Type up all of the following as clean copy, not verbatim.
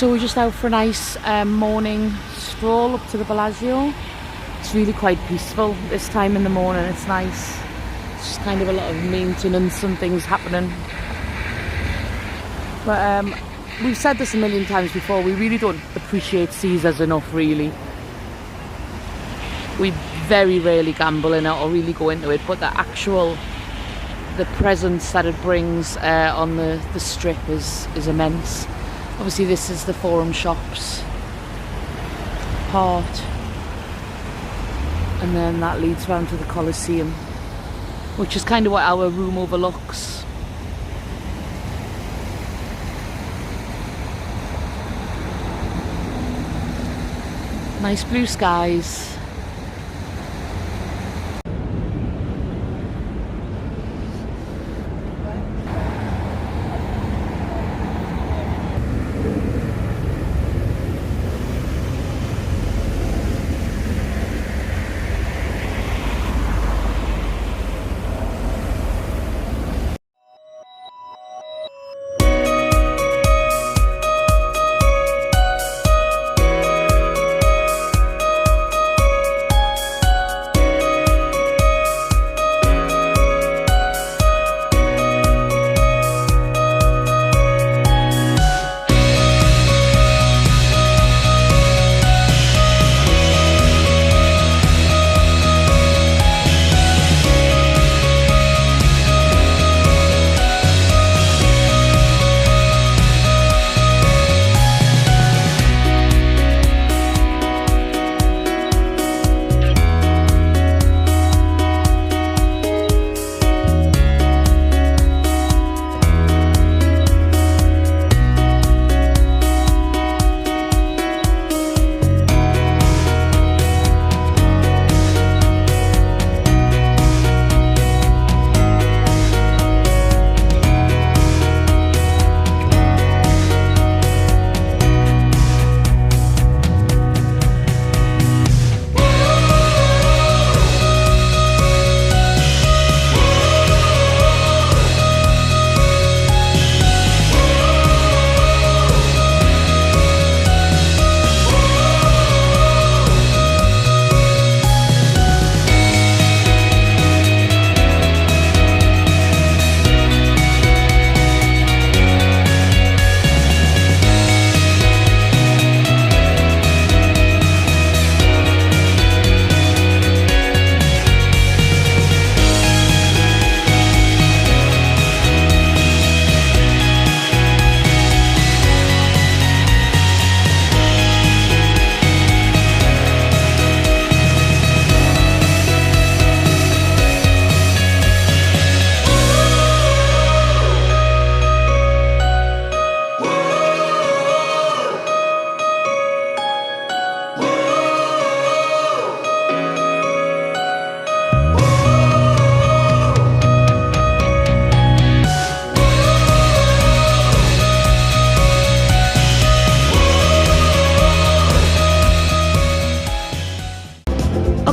So we're just out for a nice morning stroll up to the Bellagio. It's really quite peaceful this time in the morning. It's nice. It's just kind of a lot of maintenance and things happening. But we've said this a million times before, we really don't appreciate Caesars enough, really. We very rarely gamble in it or really go into it, but the presence that it brings on the strip is immense. Obviously this is the Forum Shops part, and then that leads round to the Colosseum, which is kind of what our room overlooks. Nice blue skies.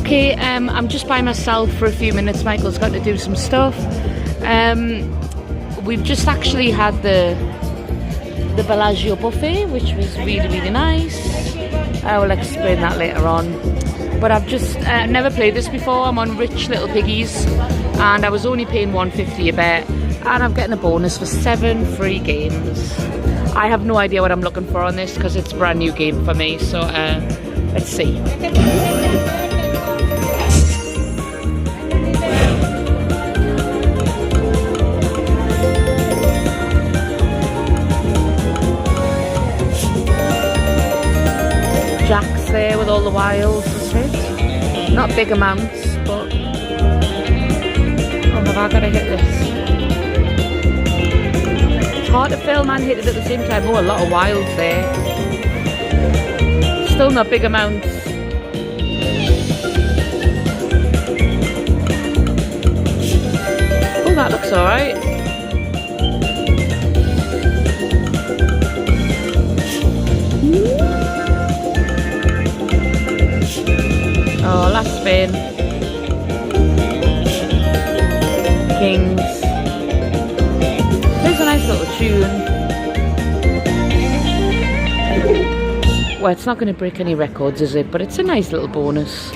Okay, I'm just by myself for a few minutes. Michael's got to do some stuff. We've just actually had the Bellagio buffet, which was really nice. I will explain that later on. But I've just never played this before. I'm on Rich Little Piggies, and I was only paying $1.50 a bet, and I'm getting a bonus for 7 free games. I have no idea what I'm looking for on this because it's a brand new game for me. So let's see. Jack's there with all the wilds and shit. Not big amounts, but oh my god, I gotta hit this. It's hard to film and hit it at the same time. Oh, a lot of wilds there. Still not big amounts. Oh, that looks alright. Oh, last spin. Kings. There's a nice little tune. Well, it's not going to break any records, is it? But it's a nice little bonus.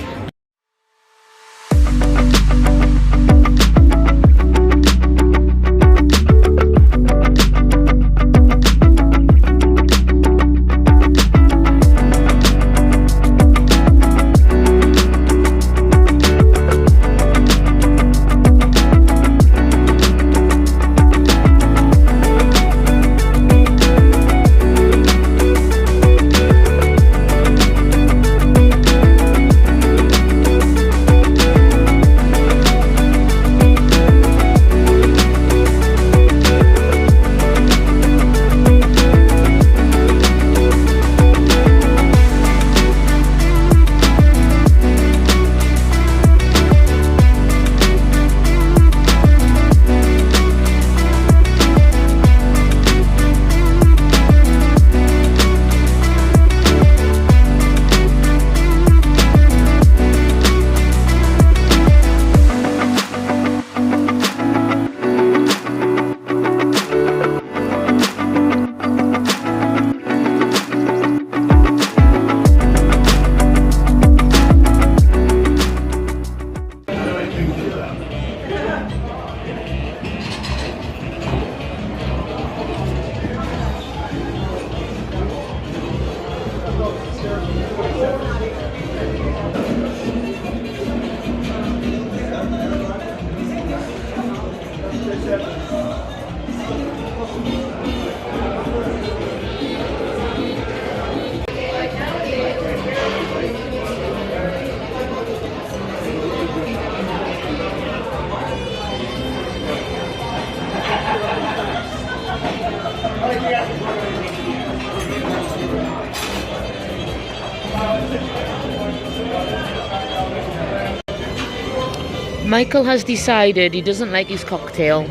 Michael has decided he doesn't like his cocktail,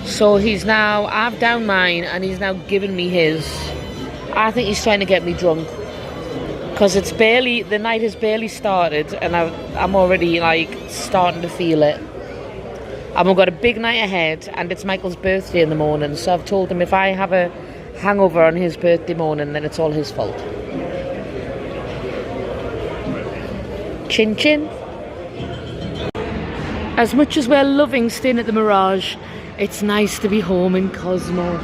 so I've downed mine and he's now given me his. I think he's trying to get me drunk because the night has barely started and I'm already like starting to feel it. And we've got a big night ahead and it's Michael's birthday in the morning, so I've told him if I have a hangover on his birthday morning, then it's all his fault. Chin chin. As much as we're loving staying at the Mirage, it's nice to be home in Cosmo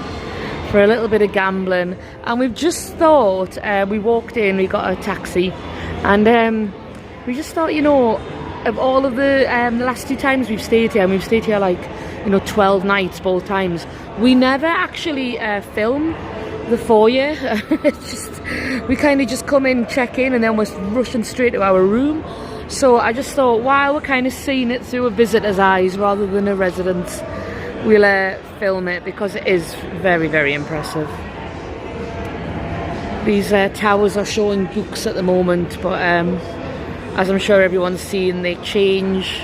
for a little bit of gambling. And we've just thought, we walked in, we got a taxi, and we just thought, you know, of all of the last 2 times we've stayed here, and we've stayed here like, you know, 12 nights both times, we never actually film the foyer. It's just, we kind of just come in, check in, and then we're rushing straight to our room. So I just thought, while we're kind of seeing it through a visitor's eyes rather than a resident's, we'll film it because it is very, very impressive. These towers are showing books at the moment, but as I'm sure everyone's seen, they change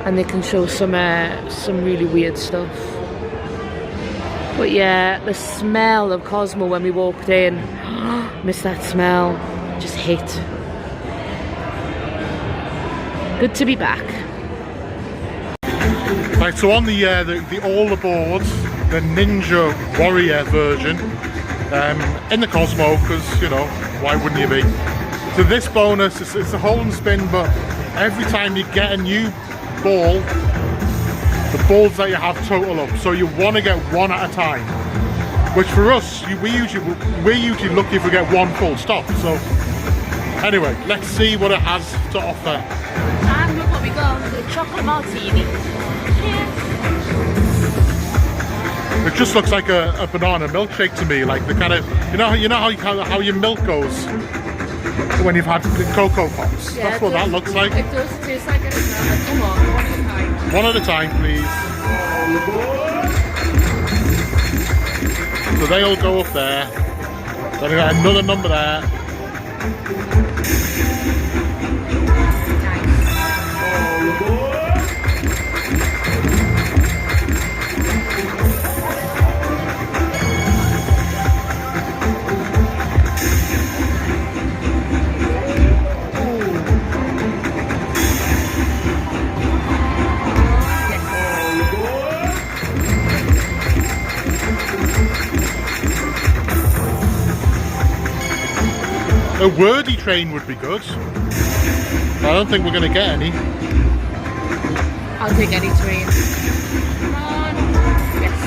and they can show some really weird stuff. But yeah, the smell of Cosmo when we walked in, missed that smell, just hit. Good to be back. Right, so on the all aboard, the Ninja Warrior version, in the Cosmo, because, you know, why wouldn't you be? So this bonus, it's a hold and spin, but every time you get a new ball, the balls that you have total up. So you want to get one at a time, which for us, we're usually lucky if we get one full stop. So anyway, let's see what it has to offer. And look what we got, the chocolate martini. It just looks like a banana milkshake to me, like the kind of, you know how your milk goes when you've had Cocoa Pops. Yeah, that's what that looks like. It does taste like it. Come on, one at a time. One at a time, please. So they all go up there. Then we got another number there. A wordy train would be good. I don't think we're going to get any. I'll take any train. Come on. Yes.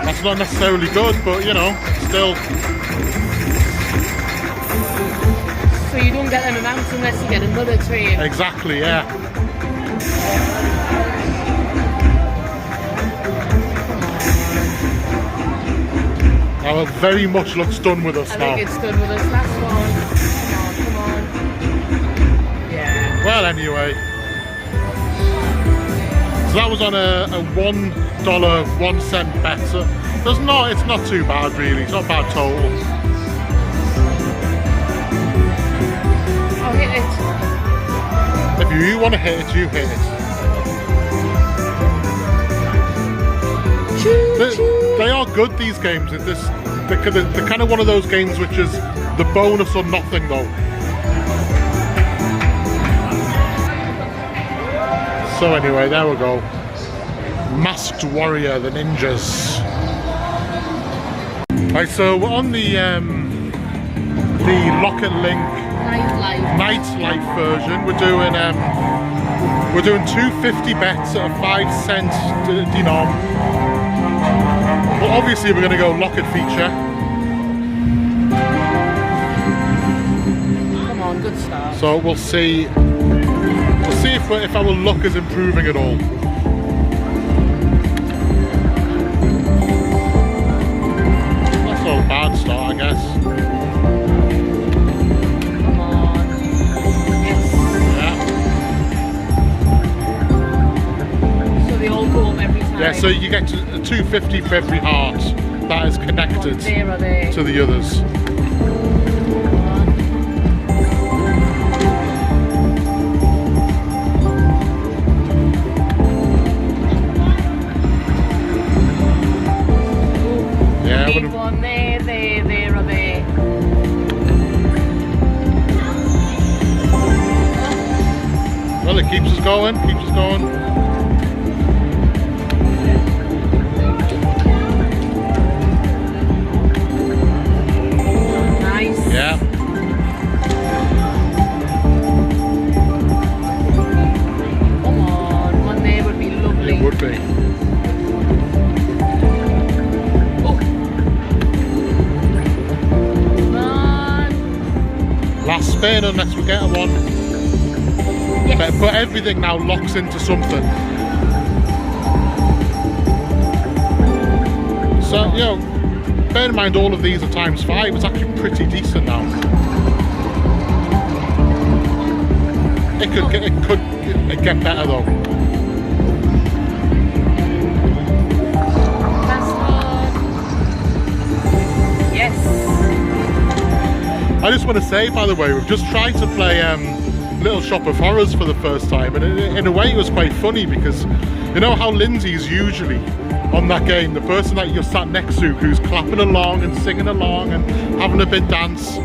2. That's not necessarily good, but you know, still. So you don't get an amount unless you get another train. Exactly, yeah. Now it very much looks done with us now. I think it's done with us. Last one. Come on, come on. Yeah. Well, anyway. So that was on a $1.01 bet. So it's not too bad really. It's not bad total. I'll hit it. If you want to hit it, you hit it. They are good, these games. They're kind of one of those games which is the bonus or nothing though. So anyway, there we go. Masked Warrior, the ninjas. Right, so we're on the Lock and Link Nightlife version. We're doing 250 bets at a 5-cent denom. Well, obviously we're going to go locket feature. Come on, good start. So we'll see if our luck is improving at all. That's not a bad start, I guess. Come on. Yes. Yeah. So they all go up every time. Yeah, so you get 250 for every heart that is connected to the others. One there, or there. Well, it keeps us going, Nice. Yeah. Come on, one there would be lovely. It would be. Last spin unless we get one. Yes. But everything now locks into something. So, you know, bear in mind all of these are ×5. It's actually pretty decent now. It could get better though. I just want to say, by the way, we've just tried to play Little Shop of Horrors for the first time, and in a way it was quite funny because you know how Lindsay's usually on that game the person that you're sat next to who's clapping along and singing along and having a bit dance.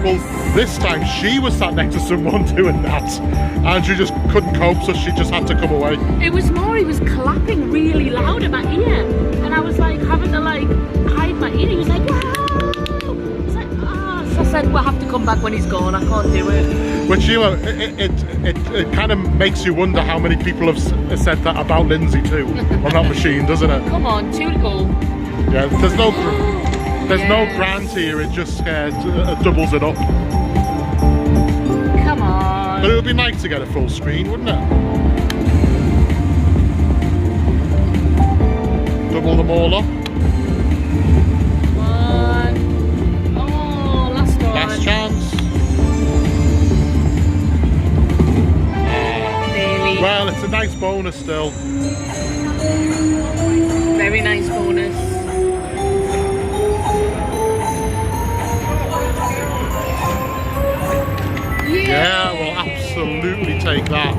Well, this time she was sat next to someone doing that and she just couldn't cope, so she just had to come away. It was more, he was clapping really loud in my ear and I was like having to like hide my ear. He was like, wow! I said we'll have to come back when he's gone, I can't do it. Which, you know, it kind of makes you wonder how many people have said that about Lindsay too on that machine, doesn't it? Come on, 2 to go. Yeah, there's no grant here, it just doubles it up. Come on. But it would be nice to get a full screen, wouldn't it? Double them all up. Last chance. Well, it's a nice bonus still. Very nice bonus. Yeah, we'll absolutely take that.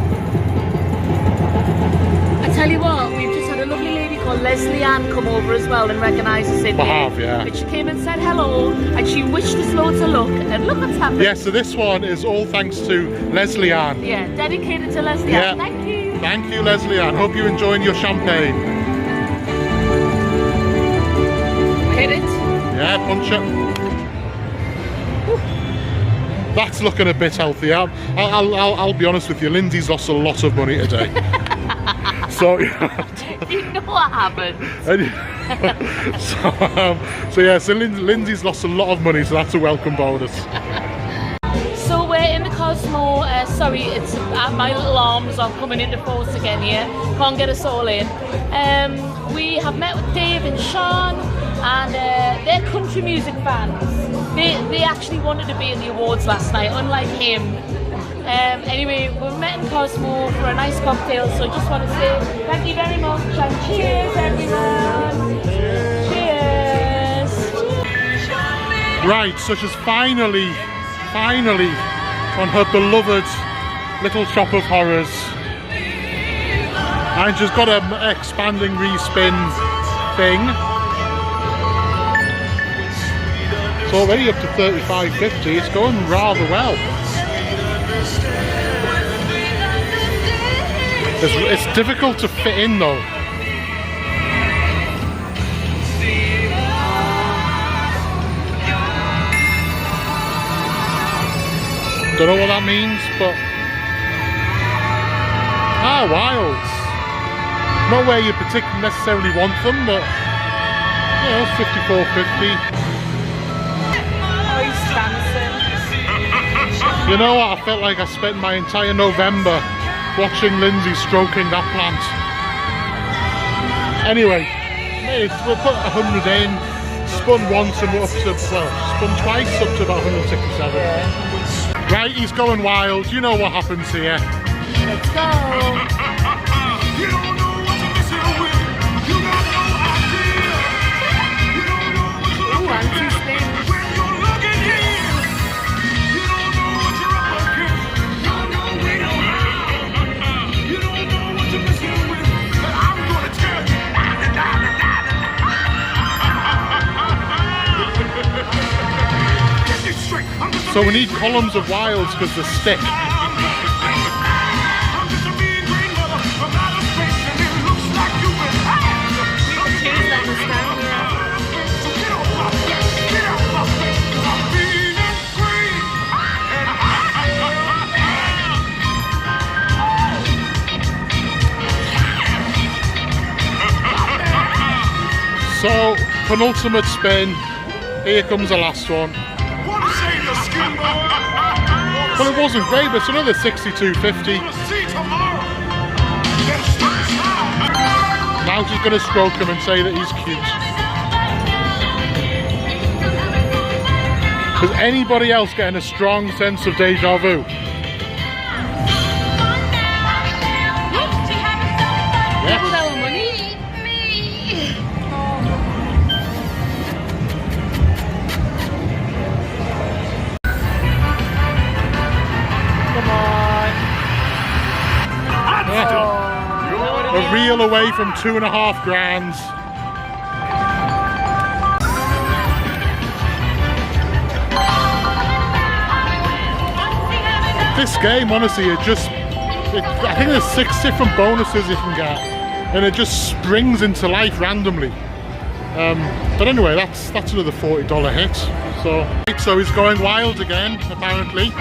I tell you what, we've just had a lovely lady called Leslie Ann come over as well and recognise us in We here. have, yeah. And she came and said hello and she wished us loads of luck and look what's happened. Yeah, so this one is all thanks to Leslie Ann. Yeah, dedicated to Leslie Ann. Thank you. Thank you, Leslie Ann. Hope you're enjoying your champagne. Hit it. Yeah, punch it. That's looking a bit healthier. I'll be honest with you, Lindsay's lost a lot of money today. So you know what happened. So Lindsay's lost a lot of money, so that's a welcome bonus. So we're in the Cosmo. Sorry, it's my little arms are coming into force again here. Can't get us all in. We have met with Dave and Sean, and they're country music fans. They actually wanted to be in the awards last night, unlike him. Anyway, we met in Cosmo for a nice cocktail, so I just want to say thank you very much and cheers everyone! Cheers! Right, so she's finally on her beloved little shop of horrors. And she's got an expanding respin thing. It's already up to 35.50, it's going rather well. It's difficult to fit in though. Don't know what that means, but wilds. Not where you particularly necessarily want them, but you know, 54.50. Oh, he's dancing. You know what? I felt like I spent my entire November watching Lindsay stroking that plant. Anyway, we'll put 100 in, spun once and we're up to, well, spun twice up to about 167. Right, he's going wild. You know what happens here. Let's go. So we need columns of wilds because they're stick. So, penultimate spin. Here comes the last one. Well, it wasn't great, but it's another 62.50. Now she's going to stroke him and say that he's cute. Is anybody else getting a strong sense of deja vu? A reel away from £2.5 grand. This game, honestly, I think there's 6 different bonuses you can get, and it just springs into life randomly. But anyway, that's another $40 hit. So he's going wild again, apparently.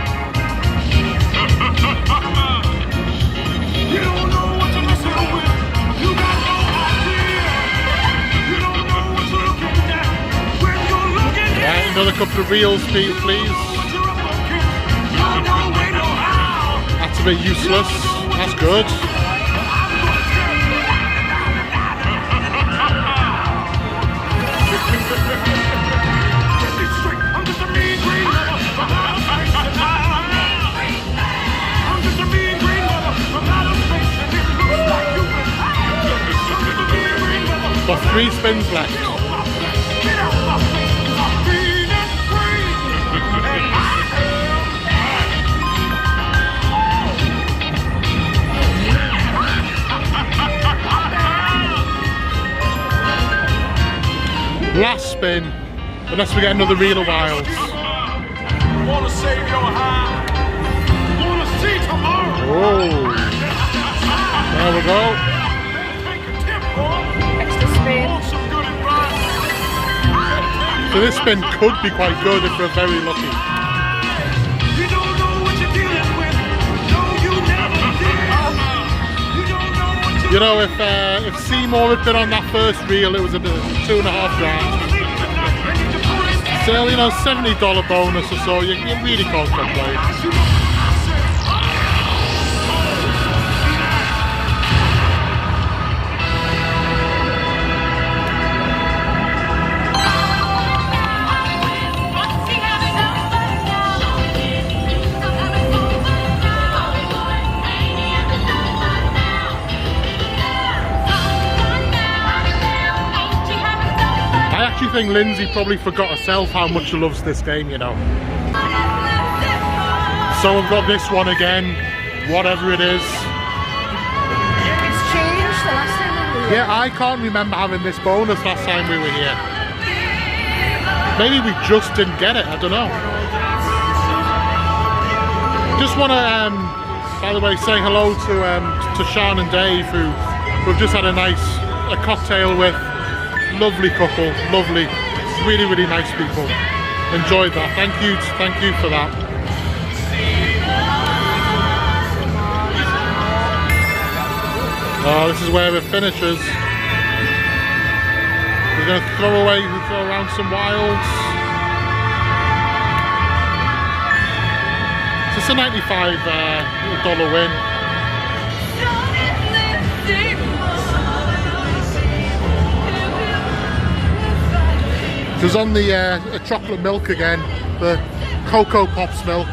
Another couple of reels, please. That's a bit useless. That's good. Got 3 spins left. Last spin, unless we get another reel of wilds. Wanna save your heart? Wanna see tomorrow? Oh, there we go. Extra spin. So this spin could be quite good if we're very lucky. You know, if Seymour had been on that first reel, it was a $2.5 grand. Still, you know, $70 bonus or so, you really can't complain. I think Lindsay probably forgot herself how much she loves this game, you know. So we've got this one again, whatever it is. It's changed the last time we were here. Yeah, I can't remember having this bonus last time we were here. Maybe we just didn't get it, I don't know. Just want to, by the way, say hello to Sean and Dave, who we've just had a cocktail with. Lovely couple, lovely, really, really nice people. Enjoyed that. Thank you for that. Oh, this is where it finishes. We're going to throw around some wilds. So it's a $95 win. It was on the chocolate milk again, the Cocoa Pops milk.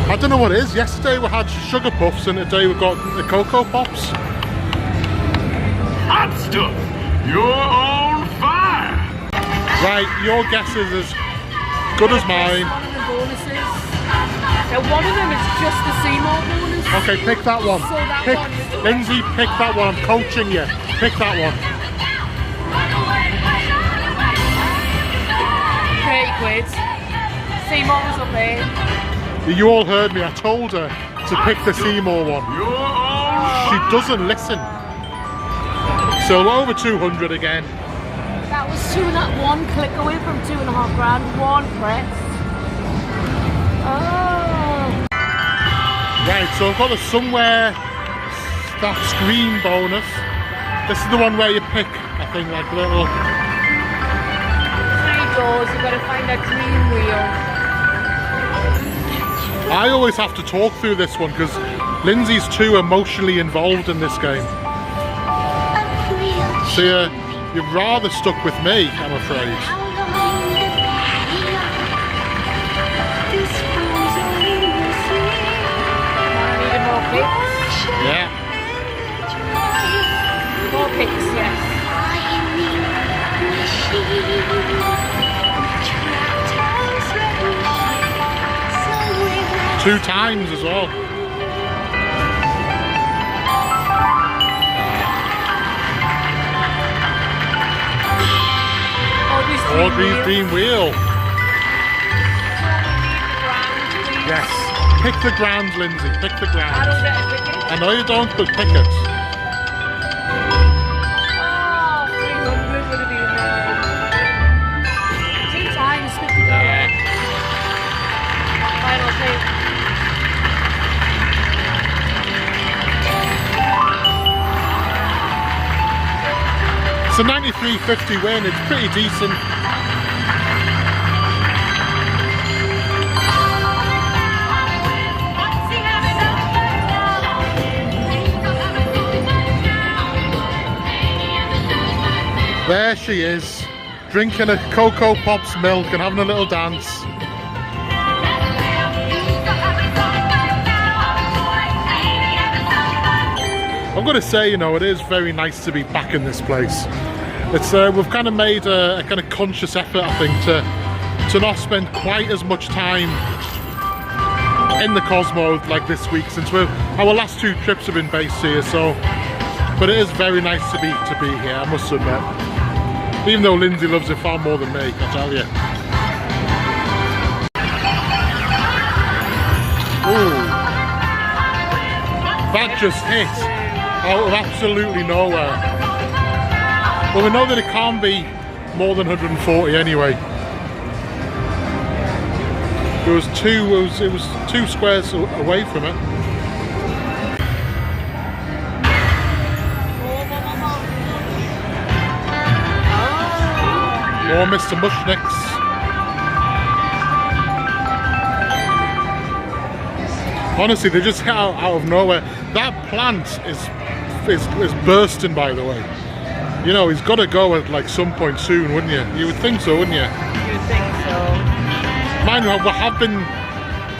I don't know what it is. Yesterday we had sugar puffs and today we've got the Cocoa Pops. Hot stuff! You're on fire! Right, your guess is as good as mine. One of the bonuses. Now one of them is just the Seymour bonus. Okay, pick that one. So that Pick, one is- Lindsay, pick that one. I'm coaching you. Pick that one. 30 quid. Seymour was up there. You all heard me. I told her to pick the Seymour one. You're on She doesn't listen. So over 200 again. That was one click away from $2.5 grand. One press. Oh. Right, so I've got the somewhere that screen bonus. This is the one where you pick, I think, like little. 3 doors, you've got to find a green wheel. I always have to talk through this one because Lindsay's too emotionally involved in this game. So you're rather stuck with me, I'm afraid. Need more picks? Yeah. More picks, yes. 2 times as well. Audrey's Dream Wheel. Yes. Pick the grand, Lindsay. Pick the I grand. don't get a pick it. I know you don't, but pick it. Oh, 300 would have been 2 times $50. Final pick. It's a 93.50 win. It's pretty decent. There she is, drinking a Cocoa Pops milk and having a little dance. I'm going to say, you know, it is very nice to be back in this place. It's we've kind of made a kind of conscious effort, I think, to not spend quite as much time in the Cosmo like this week, since our last 2 trips have been based here. So, but it is very nice to be here, I must admit. Even though Lindsay loves it far more than me, I tell you. Ooh, that just hit out of absolutely nowhere. Well, we know that it can't be more than 140 anyway. It was 2 squares away from it. More Mr. Mushniks. Honestly, they just hit out of nowhere. That plant is bursting, by the way. You know, he's got to go at like some point soon, wouldn't you? You would think so, wouldn't you? You would think so. Mind you, we have been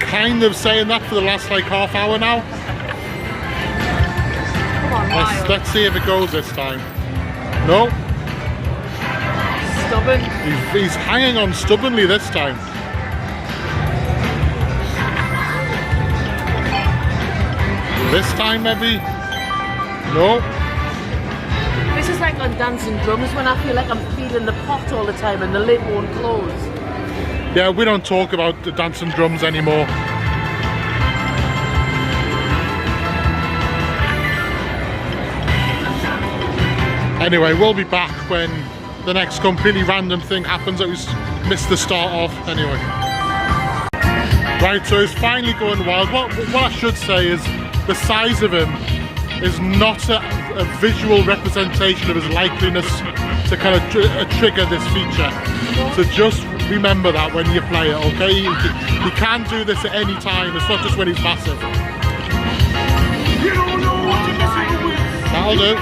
kind of saying that for the last like half hour now. Come on, Miles. Let's see if it goes this time. No. Stubborn. He's hanging on stubbornly this time. This time maybe? No. This is like on Dancing Drums when I feel like I'm feeling the pot all the time and the lid won't close. Yeah, we don't talk about the Dancing Drums anymore. Anyway, we'll be back when the next completely random thing happens that we missed the start of. Anyway. Right, so he's finally going wild. What I should say is the size of him is not a visual representation of his likeliness to kind of trigger this feature. So just remember that when you play it, okay? You can do this at any time. It's not just when he's massive. That'll do.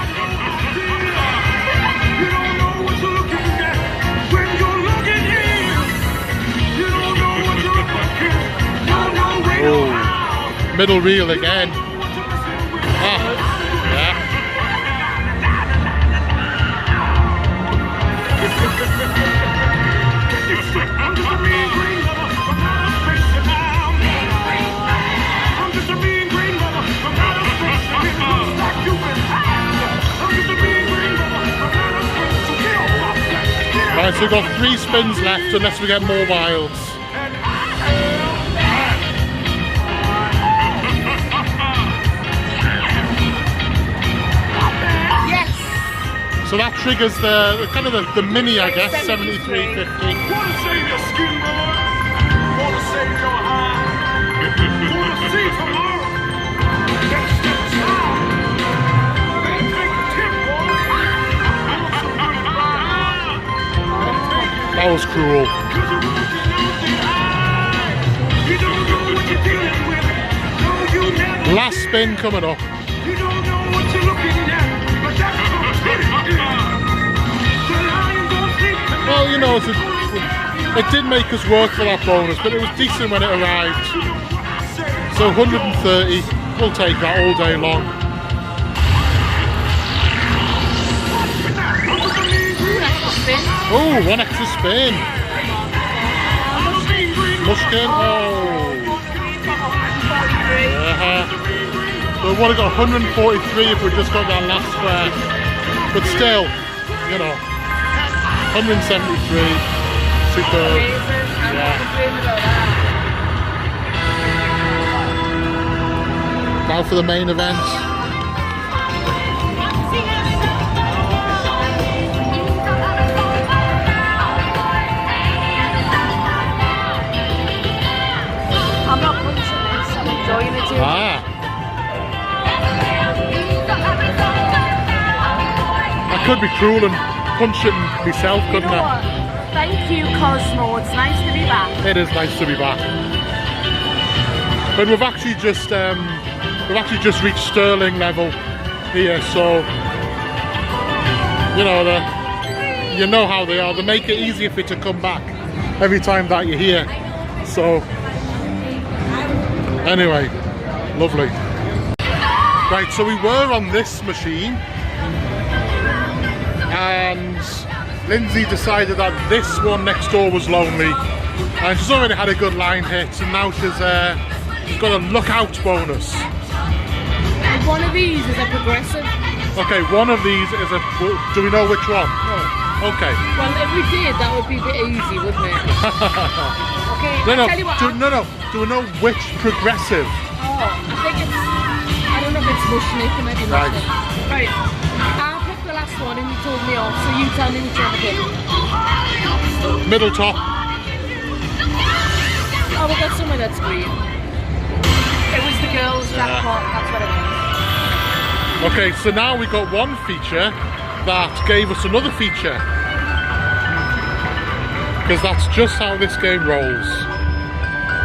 Oh, middle reel again. Ah, yeah. Right, so we've got 3 spins left unless we get more wilds. So that triggers the kind of the mini, I guess, 73.50. Wanna save your skin, brother? Wanna save your eye? Wanna see tomorrow? Then step aside. Then take a tip, boy. That was cruel. You don't know what you're dealing with. No, you never. Last spin coming up. You don't know what you're looking at. But that's Well, you know, it did make us work for that bonus, but it was decent when it arrived. So 130, we'll take that all day long. Oh, 1 extra spin. Mushkin, oh. Yeah. So we would have got 143 if we just got that last square. But still, you know. 173, superb. Yeah. Now for the main event. I'm not punching this, I'm enjoying it too. I could be cruel and punch it myself, couldn't I? Thank you, Cosmo. It's nice to be back. It is nice to be back. But we've actually just reached Sterling level here, so you know how they are. They make it easier for you to come back every time that you're here. So anyway, lovely. Right, so we were on this machine. And Lindsay decided that this one next door was lonely, and she's already had a good line hit, and now she's got a lookout bonus. One of these is a progressive. Okay, one of these is a. Do we know which one? No. Okay. Well, if we did, that would be a bit easy, wouldn't it? Okay. No. Tell you what, Do we know which progressive? Oh, I think it's. I don't know if it's Mushnik or maybe Mushnik. Right. I'll pick the last one, and you told me off, so you tell me which one to pick. Middle top. Oh, we got somewhere that's green. It was the girls' jackpot. That's what it was. Okay, so now we got one feature that gave us another feature. Because that's just how this game rolls.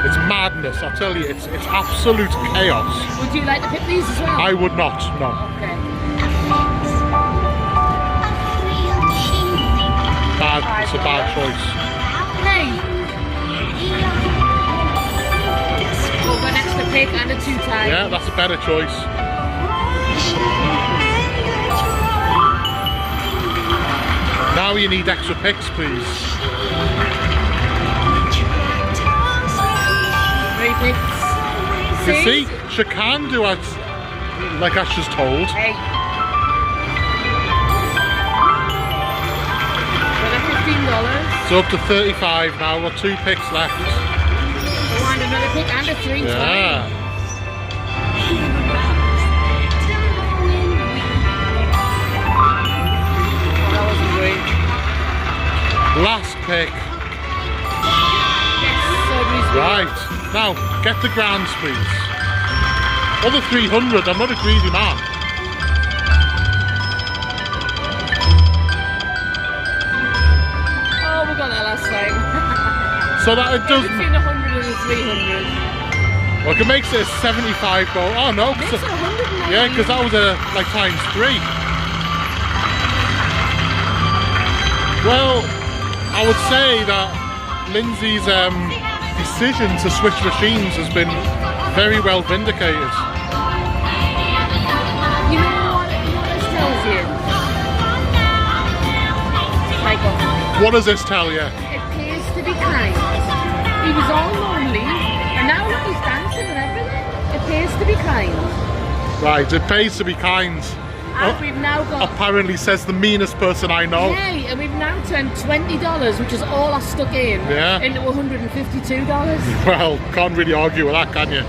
It's madness, I tell you, it's absolute chaos. Would you like to pick these as well? I would not, no. Okay. Bad, it's a bad choice. Hey! We've got an extra pick and a 2-tie. Yeah, that's a better choice. Now you need extra picks, please. 3 picks. You see, she can do it like I just told. Hey. $15. So up to 35 now, we've got 2 picks left. We want another pick and a 3-tie. Yeah. That wasn't great. Last pick. Yes, so reasonable. Right. Now, get the grands, please. Other 300, I'm not a greedy man. Oh, we got that last time. So that it doesn't... Between 100 and a 300. Well, it makes it a 75 bowl. Oh no. Makes it 190. Yeah, because that was a like times 3. Well, I would say that Lindsay's decision to switch machines has been very well vindicated. You know what this tells you? Michael. What does this tell you? It pays to be kind. He was all lonely, and now look, he's dancing and everything. It pays to be kind. Right, it pays to be kind. And we've now got... Apparently says the meanest person I know. Yay, and we've now turned $20, which is all I stuck in, Yeah. into $152. Well, can't really argue with that, can you?